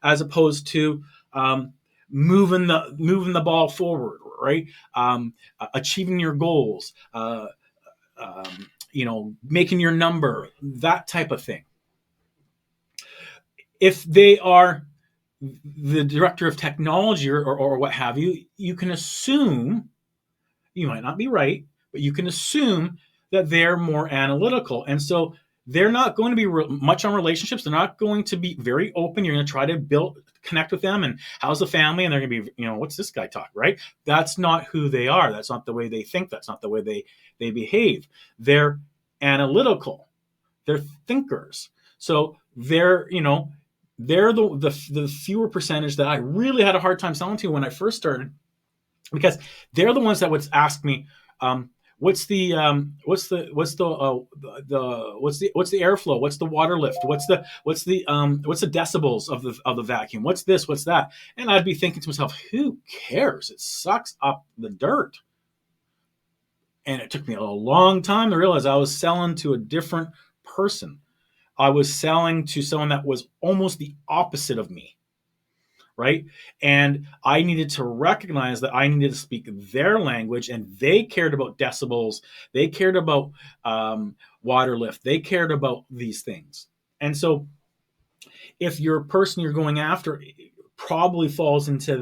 as opposed to moving the ball forward, right? Achieving your goals, making your number, that type of thing. If they are the director of technology or what have you, you can assume, you might not be right, but you can assume that they're more analytical. And so they're not going to be much on relationships. They're not going to be very open. You're going to try to connect with them, and how's the family? And they're going to be, what's this guy talk, right? That's not who they are. That's not the way they think. That's not the way they behave. They're analytical. They're thinkers. So they're the fewer percentage that I really had a hard time selling to when I first started, because they're the ones that would ask me, what's the airflow? What's the water lift? What's the decibels of the vacuum? What's this? What's that? And I'd be thinking to myself, who cares? It sucks up the dirt. And it took me a long time to realize I was selling to a different person. I was selling to someone that was almost the opposite of me, right? And I needed to recognize that I needed to speak their language, and they cared about decibels. They cared about water lift. They cared about these things. And so if your person you're going after probably falls into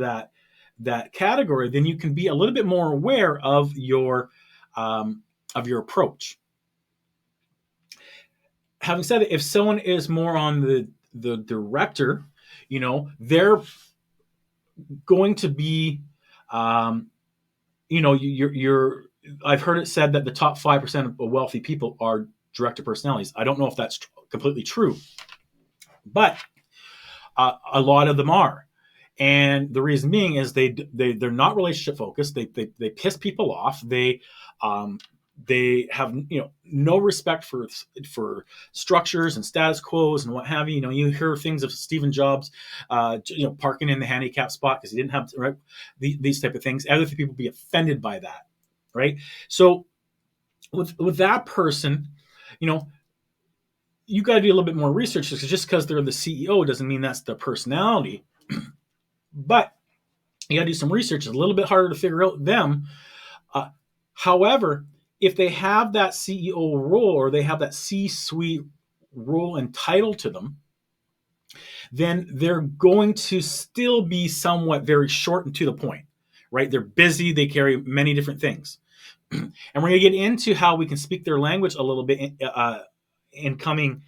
that category, then you can be a little bit more aware of your approach. Having said it, if someone is more on the director, they're going to be, you're. I've heard it said that the top 5% of wealthy people are director personalities. I don't know if that's completely true, but a lot of them are, and the reason being is they're not relationship focused. They piss people off. They have no respect for structures and status quos and what have you. You hear things of Stephen Jobs, parking in the handicap spot because he didn't have right, these type of things. Other people be offended by that, right? So with that person, you got to do a little bit more research, because just because they're the CEO doesn't mean that's the personality. But you got to do some research. It's a little bit harder to figure out them. However, if they have that CEO role, or they have that C-suite role and title to them, then they're going to still be somewhat very short and to the point, right? They're busy. They carry many different things. And we're going to get into how we can speak their language a little bit in coming